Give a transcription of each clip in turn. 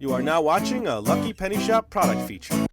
You are now watching a Lucky Penny Shop product feature.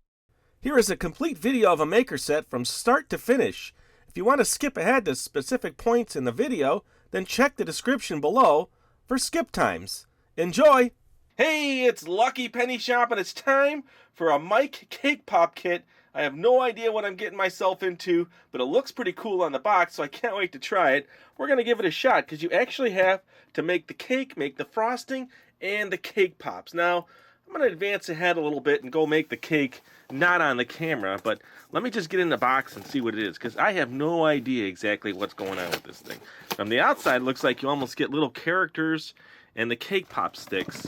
Here is a complete video of a maker set from start to finish. If you want to skip ahead to specific points in the video, then check the description below for skip times. Enjoy! Hey, it's Lucky Penny Shop and it's time for a Mike Cake Pop Kit. I have no idea what I'm getting myself into, but it looks pretty cool on the box, so I can't wait to try it. We're going to give it a shot because you actually have to make the cake, make the frosting, and the cake pops. Now, I'm going to advance ahead a little bit and go make the cake, not on the camera, but let me just get in the box and see what it is, because I have no idea exactly what's going on with this thing. From the outside, it looks like you almost get little characters and the cake pop sticks,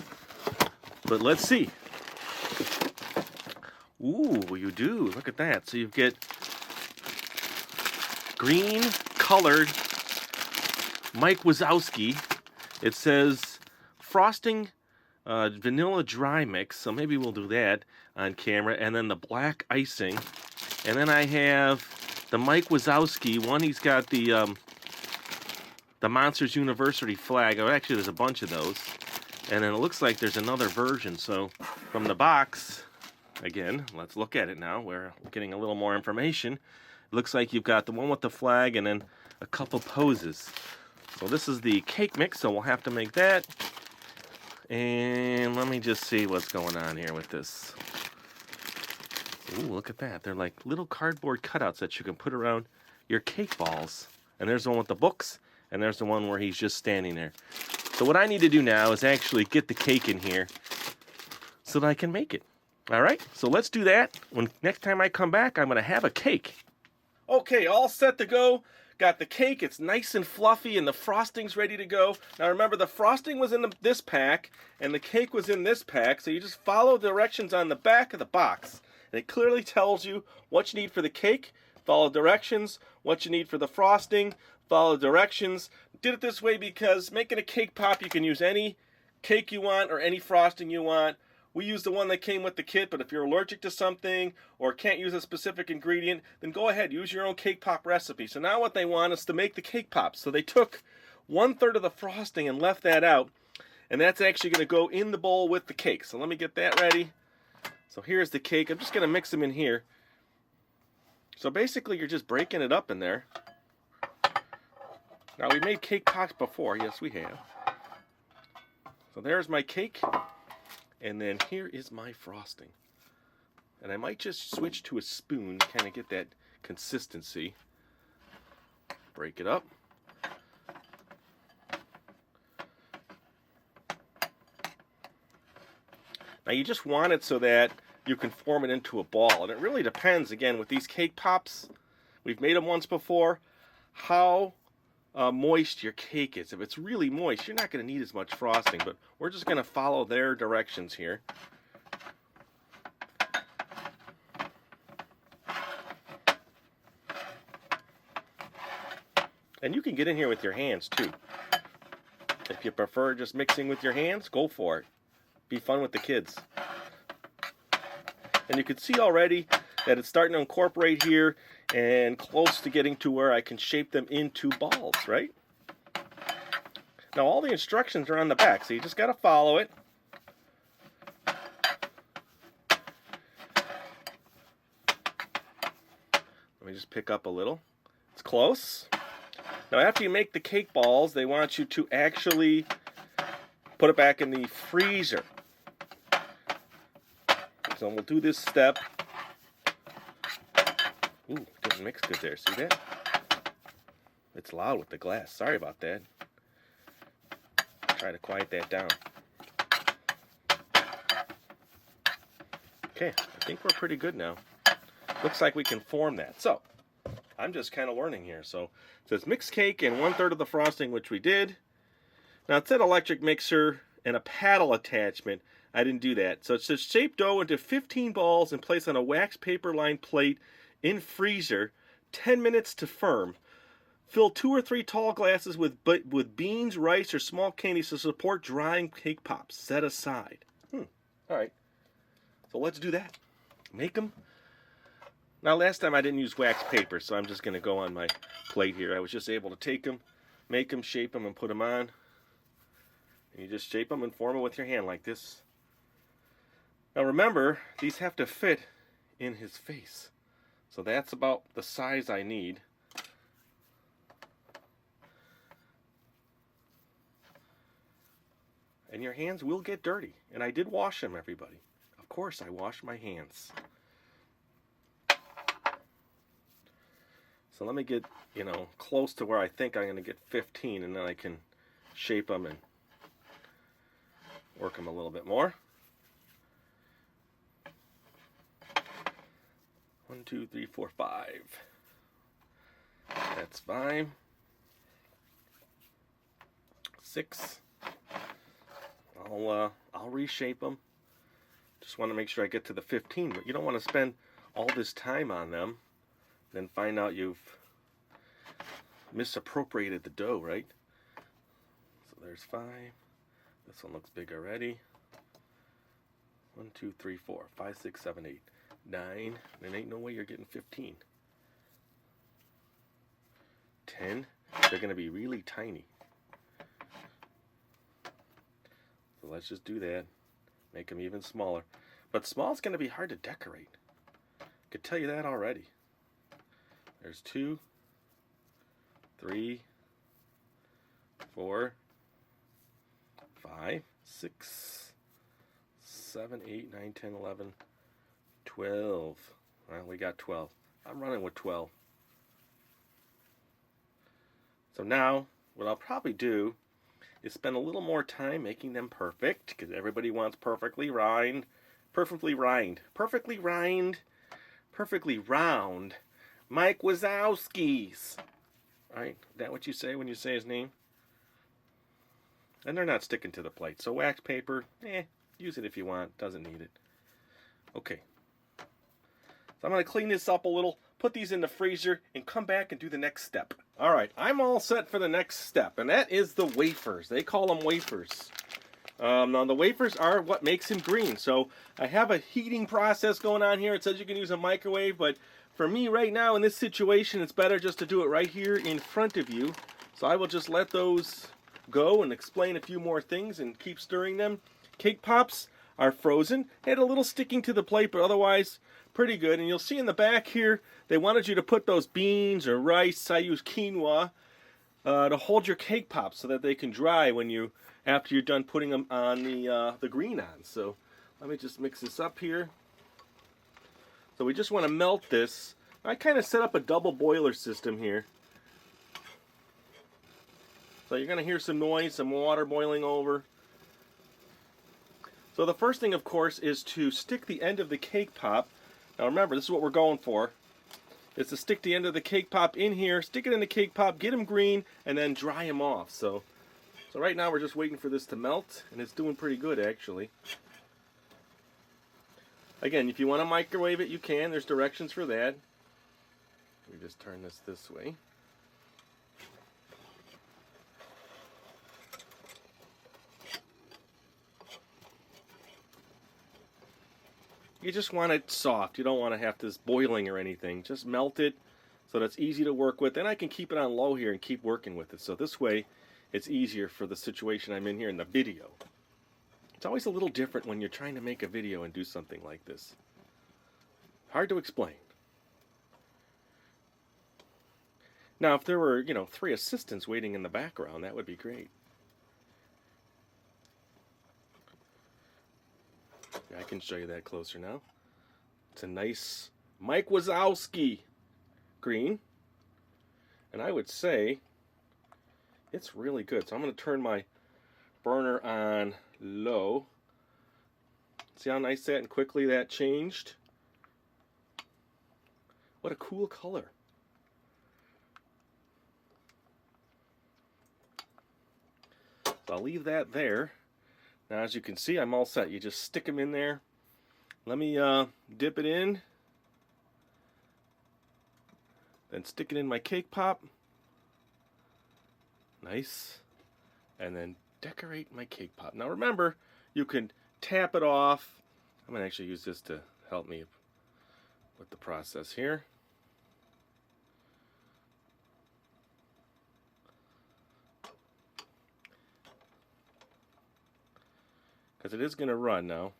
but let's see. Ooh, you do. Look at that. So you get green colored Mike Wazowski. It says frosting vanilla dry mix. So maybe we'll do that on camera. And then the black icing. And then I have the Mike Wazowski one. He's got the Monsters University flag. Oh, actually, there's a bunch of those. And then it looks like there's another version. So from the box, again, let's look at it now. We're getting a little more information. It looks like you've got the one with the flag and then a couple poses. So this is the cake mix, so we'll have to make that. And let me just see what's going on here with this. Ooh, look at that. They're like little cardboard cutouts that you can put around your cake balls. And there's the one with the books, and there's the one where he's just standing there. So what I need to do now is actually get the cake in here so that I can make it. All right, so let's do that. When next time I come back, I'm going to have a cake. Okay, all set to go. Got the cake. It's nice and fluffy, and the frosting's ready to go. Now remember, the frosting was in this pack, and the cake was in this pack, so you just follow the directions on the back of the box. And it clearly tells you what you need for the cake, follow directions, what you need for the frosting, follow directions. Did it this way because making a cake pop, you can use any cake you want or any frosting you want. We used the one that came with the kit, but if you're allergic to something or can't use a specific ingredient, then go ahead, use your own cake pop recipe. So now what they want is to make the cake pops. So they took 1/3 of the frosting and left that out, and that's actually going to go in the bowl with the cake. So let me get that ready. So here's the cake. I'm just going to mix them in here. So basically you're just breaking it up in there. Now we made cake pops before. Yes, we have. So there's my cake. And then here is my frosting. And I might just switch to a spoon to kind of get that consistency. Break it up. Now you just want it so that you can form it into a ball. And it really depends, again, with these cake pops, we've made them once before, how moist your cake is. If it's really moist, you're not going to need as much frosting, but we're just going to follow their directions here. And you can get in here with your hands too. If you prefer just mixing with your hands, go for it. Be fun with the kids. And you can see already that it's starting to incorporate here and close to getting to where I can shape them into balls, right? Now all the instructions are on the back, so you just got to follow it. Let me just pick up a little. It's close. Now after you make the cake balls, they want you to actually put it back in the freezer. So we'll do this step. Ooh, didn't mix good there. See that? It's loud with the glass. Sorry about that. Try to quiet that down. Okay, I think we're pretty good now. Looks like we can form that. So, I'm just kind of learning here. So, it says mixed cake and 1/3 of the frosting, which we did. Now, it said electric mixer and a paddle attachment. I didn't do that. So, it says shape dough into 15 balls and place on a wax paper lined plate in freezer, 10 minutes to firm. Fill 2 or 3 tall glasses with beans, rice, or small candies to support drying cake pops. Set aside. All right. So let's do that. Make them. Now last time I didn't use wax paper, so I'm just going to go on my plate here. I was just able to take them, make them, shape them, and put them on. And you just shape them and form them with your hand like this. Now remember, these have to fit in his face. So that's about the size I need. And your hands will get dirty. And I did wash them, everybody. Of course, I washed my hands. So let me get, close to where I think I'm going to get 15, and then I can shape them and work them a little bit more. 1, 2, 3, 4, 5. That's 5. 6. I'll reshape them. Just want to make sure I get to the 15, but you don't want to spend all this time on them, then find out you've misappropriated the dough, right? So there's 5. This one looks big already. 1, 2, 3, 4, 5, 6, 7, 8, 9. There ain't no way you're getting 15. 10. They're going to be really tiny. So let's just do that. Make them even smaller. But small is going to be hard to decorate. I could tell you that already. There's 2, 3, 4, 5, 6, 7, 8, 9, 10, 11, 12. Well, we got 12. I'm running with 12. So now, what I'll probably do is spend a little more time making them perfect, because everybody wants perfectly round, Mike Wazowski's. Right? Is that what you say when you say his name? And they're not sticking to the plate. So wax paper, use it if you want. Doesn't need it. Okay. So I'm going to clean this up a little, put these in the freezer, and come back and do the next step. All right, I'm all set for the next step, and that is the wafers. They call them wafers. Now, the wafers are what makes him green. So I have a heating process going on here. It says you can use a microwave, but for me right now in this situation, it's better just to do it right here in front of you. So I will just let those go and explain a few more things and keep stirring them. Cake pops are frozen. Had a little sticking to the plate, but otherwise pretty good. And you'll see in the back here, they wanted you to put those beans or rice. I use quinoa to hold your cake pops so that they can dry after you're done putting them on the green on. So let me just mix this up here. So we just want to melt this. I kind of set up a double boiler system here. So you're going to hear some noise, some water boiling over. So the first thing, of course, is to stick the end of the cake pop. Now remember, this is what we're going for. Is to stick the end of the cake pop in here, stick it in the cake pop, get them green, and then dry them off. So right now we're just waiting for this to melt, and it's doing pretty good, actually. Again, if you want to microwave it, you can. There's directions for that. We just turn this way. You just want it soft. You don't want to have this boiling or anything. Just melt it so that's easy to work with. Then I can keep it on low here and keep working with it. So this way, it's easier for the situation I'm in here in the video. It's always a little different when you're trying to make a video and do something like this. Hard to explain. Now, if there were, 3 assistants waiting in the background, that would be great. I can show you that closer now. It's a nice Mike Wazowski green. And I would say it's really good. So I'm going to turn my burner on low. See how nice that and quickly that changed? What a cool color. So I'll leave that there. Now, as you can see, I'm all set. You just stick them in there. Let me dip it in. Then stick it in my cake pop. Nice. And then decorate my cake pop. Now, remember, you can tap it off. I'm going to actually use this to help me with the process here. Because it is going to run now.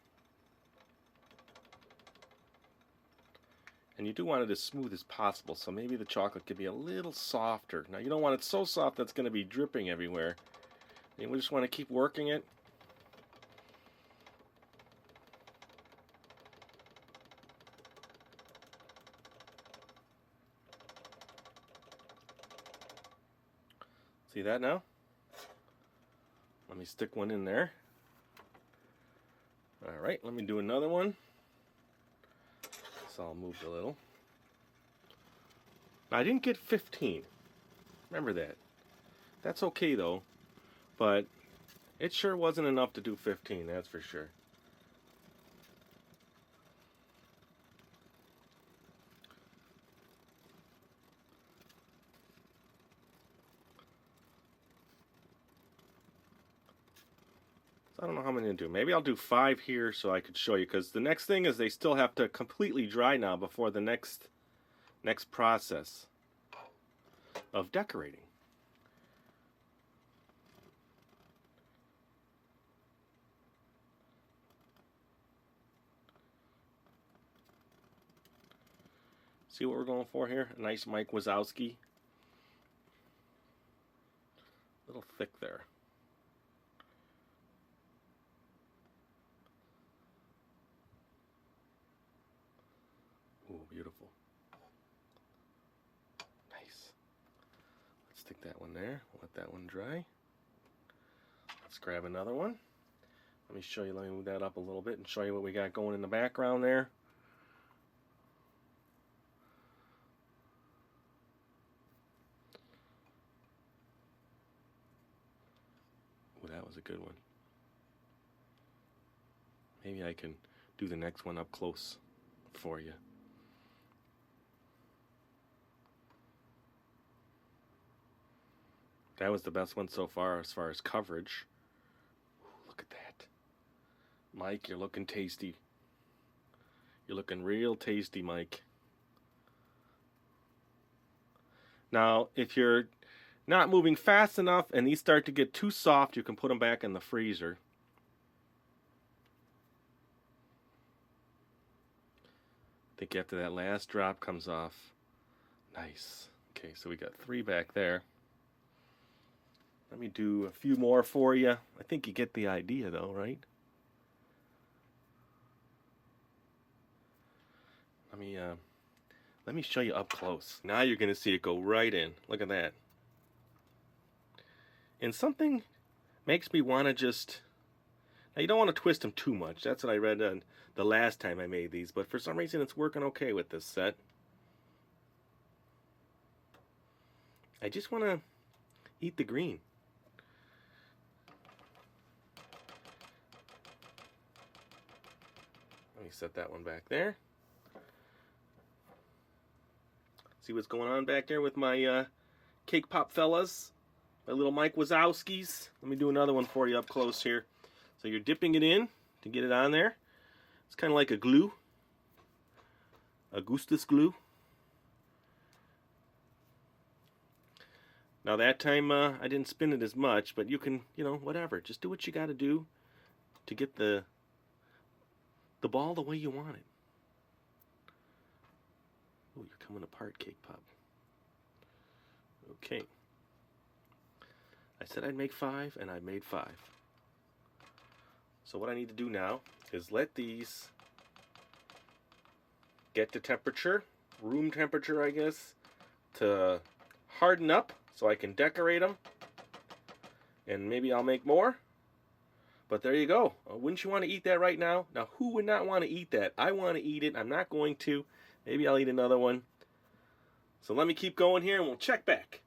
And you do want it as smooth as possible, so maybe the chocolate could be a little softer. Now you don't want it so soft that's going to be dripping everywhere. And we just want to keep working it. See that now? Let me stick one in there. Alright, let me do another one. So I'll move a little. Now, I didn't get 15. Remember that. That's okay though. But it sure wasn't enough to do 15, that's for sure. I don't know how many to do. Maybe I'll do 5 here so I could show you, because the next thing is they still have to completely dry now before the next process of decorating. See what we're going for here? A nice Mike Wazowski. A little thick there. Ooh, beautiful. Nice. Let's stick that one there. Let that one dry. Let's grab another one. Let me show you, let me move that up a little bit and show you what we got going in the background there. Ooh, that was a good one. Maybe I can do the next one up close for you. That was the best one so far as coverage. Ooh, look at that. Mike, you're looking tasty. You're looking real tasty, Mike. Now, if you're not moving fast enough and these start to get too soft, you can put them back in the freezer. I think after that last drop comes off. Nice. Okay, so we got 3 back there. Let me do a few more for you. I think you get the idea though, right? Let me show you up close. Now you're going to see it go right in. Look at that. And something makes me want to just... Now you don't want to twist them too much. That's what I read on the last time I made these. But for some reason it's working okay with this set. I just want to eat the green. Let me set that one back there. See what's going on back there with my cake pop fellas? My little Mike Wazowskis. Let me do another one for you up close here. So you're dipping it in to get it on there. It's kind of like a glue. Augustus glue. Now that time I didn't spin it as much, but you can, you know, whatever. Just do what you got to do to get the ball the way you want it. Oh, you're coming apart, Cake Pop. Okay. I said I'd make 5, and I made 5. So what I need to do now is let these get to temperature, room temperature, I guess, to harden up so I can decorate them. And maybe I'll make more. But there you go. Wouldn't you want to eat that right now? Now, who would not want to eat that? I want to eat it. I'm not going to. Maybe I'll eat another one. So let me keep going here and we'll check back.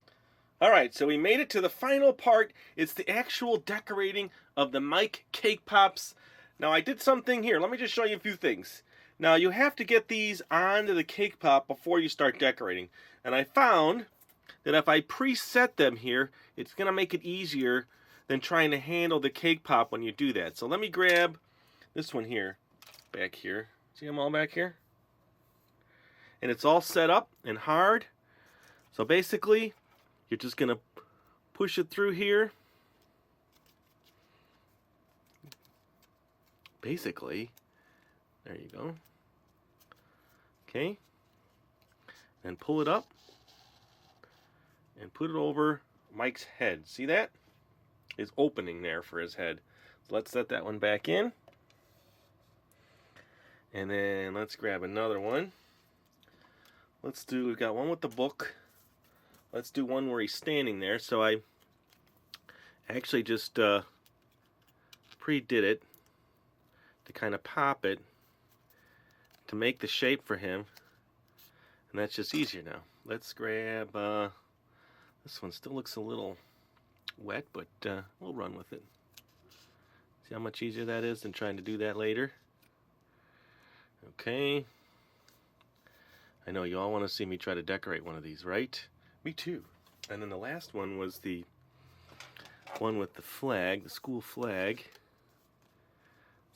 Alright, so we made it to the final part. It's the actual decorating of the Mike Cake Pops. Now I did something here. Let me just show you a few things. Now you have to get these onto the cake pop before you start decorating. And I found that if I preset them here, it's going to make it easier than trying to handle the cake pop when you do that. So let me grab this one here, back here. See them all back here? And it's all set up and hard. So basically, you're just going to push it through here. Basically, there you go. Okay. and pull it up and put it over Mike's head. See that? His opening there for his head. So let's set that one back in. And then let's grab another one. We've got one with the book. Let's do one where he's standing there. So I actually just pre-did it to kind of pop it to make the shape for him. And that's just easier now. Let's grab, this one still looks a little wet, but we'll run with it. See how much easier that is than trying to do that later? Okay. I know you all want to see me try to decorate one of these, right? Me too. And then the last one was the one with the flag, the school flag.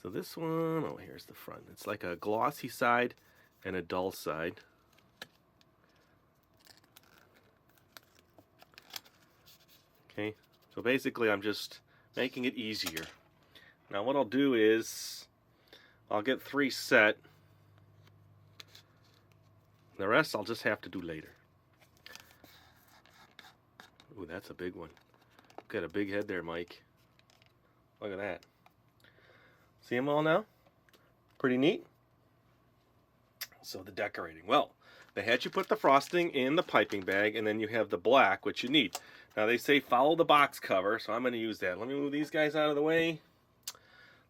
So this one, oh, here's the front. It's like a glossy side and a dull side. Okay, so basically I'm just making it easier. Now what I'll do is I'll get 3 set. The rest I'll just have to do later. Ooh, that's a big one. Got a big head there, Mike. Look at that. See them all now? Pretty neat. So the decorating. Well, they had you put the frosting in the piping bag, and then you have the black, which you need. Now they say follow the box cover, so I'm going to use that. Let me move these guys out of the way.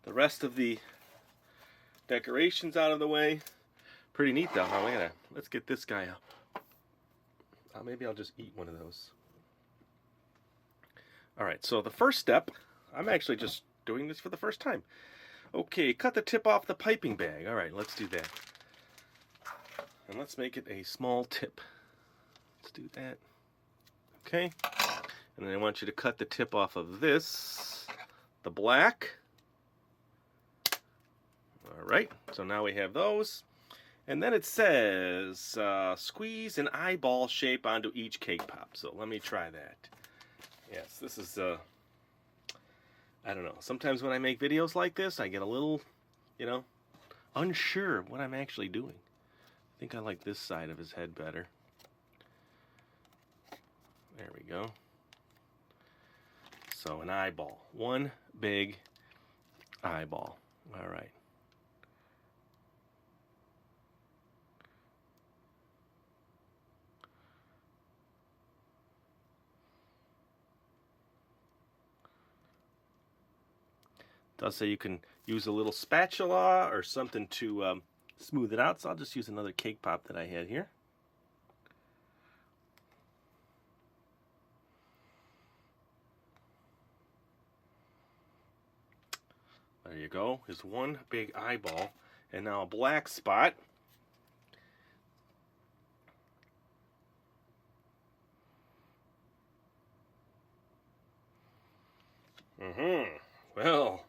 The rest of the decorations out of the way. Pretty neat though. Oh, look at that. Let's get this guy up. Maybe I'll just eat one of those. Alright, so the first step, I'm actually just doing this for the first time. Okay, cut the tip off the piping bag. Alright, let's do that. And let's make it a small tip. Let's do that. Okay. And then I want you to cut the tip off of this, the black. Alright, so now we have those. And then it says, squeeze an eyeball shape onto each cake pop. So let me try that. Yes, this is, I don't know. Sometimes when I make videos like this, I get a little, unsure of what I'm actually doing. I think I like this side of his head better. There we go. So an eyeball. One big eyeball. All right. Does say you can use a little spatula or something to smooth it out, so I'll just use another cake pop that I had here. There you go. Is one big eyeball, and now a black spot. Well,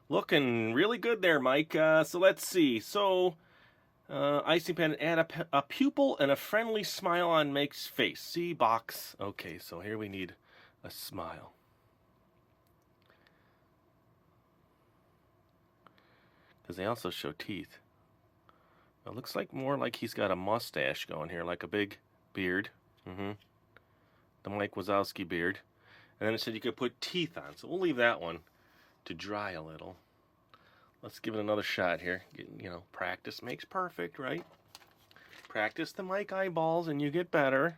looking really good there, Mike. So let's see. So, icing pen, add a pupil and a friendly smile on Mike's face. See box. Okay, so here we need a smile. Because they also show teeth. It looks like more like he's got a mustache going here, like a big beard. The Mike Wazowski beard. And then it said you could put teeth on, so we'll leave that one to dry a little. Let's give it another shot here. Practice makes perfect, right? Practice the Mike eyeballs and you get better.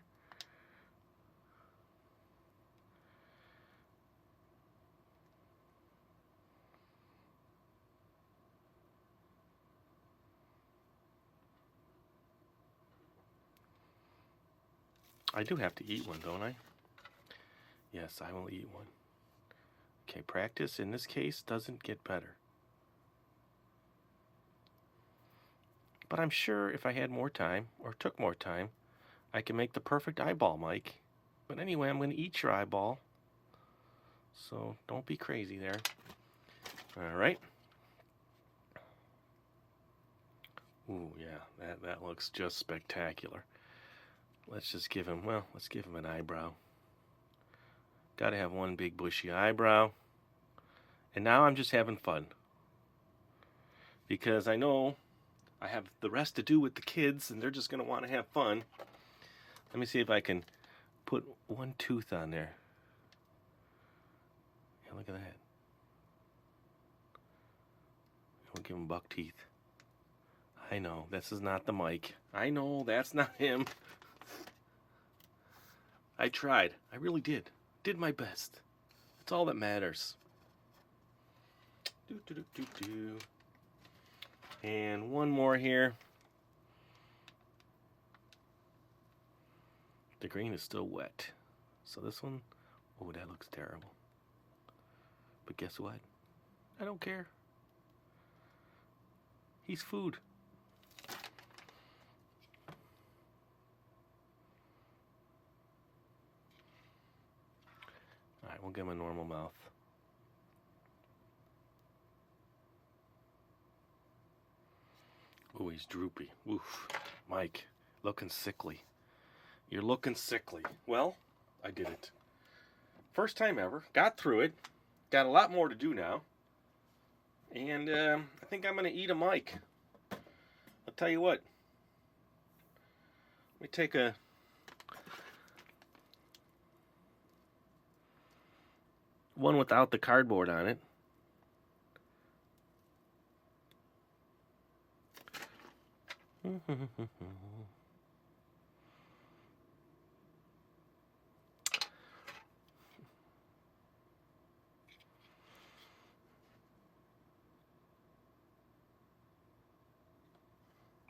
I do have to eat one, don't I? Yes, I will eat one. Okay, practice in this case doesn't get better. But I'm sure if I had more time, or took more time, I can make the perfect eyeball, Mike. But anyway, I'm going to eat your eyeball. So don't be crazy there. Alright. Ooh, yeah, that looks just spectacular. Let's just give him, let's give him an eyebrow. Got to have one big bushy eyebrow. And now I'm just having fun. Because I know I have the rest to do with the kids, and they're just going to want to have fun. Let me see if I can put one tooth on there. Yeah, look at that. We'll give him buck teeth. I know, this is not the mic. I know, that's not him. I tried. I really did. Did my best. That's all that matters. And one more here. The green is still wet. So this one, oh, that looks terrible. But guess what? I don't care. He's food. All right, we'll give him a normal mouth. Ooh, he's droopy. Oof. Mike, looking sickly. You're looking sickly. Well, I did it. First time ever. Got through it. Got a lot more to do now. And I think I'm going to eat a Mike. I'll tell you what. Let me take a... one without the cardboard on it.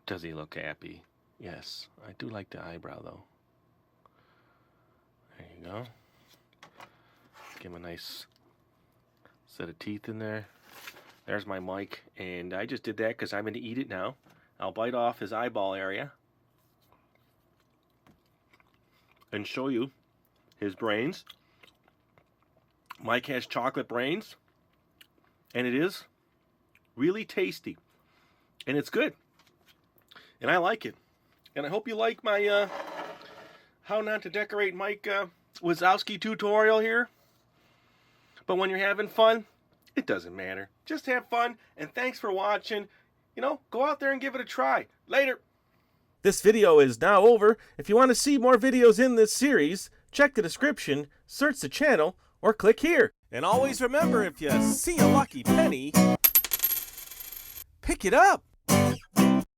Does he look happy? Yes. I do like the eyebrow, though. There you go. Give him a nice set of teeth in there. There's my mic. And I just did that because I'm going to eat it now. I'll bite off his eyeball area and show you his brains. Mike has chocolate brains, and it is really tasty, and it's good, and I like it. And I hope you like my how not to decorate Mike Wazowski tutorial here. But when you're having fun, it doesn't matter. Just have fun, and thanks for watching. You know, go out there and give it a try. Later. This video is now over. If you want to see more videos in this series, check the description, search the channel, or click here. And always remember, if you see a lucky penny, pick it up.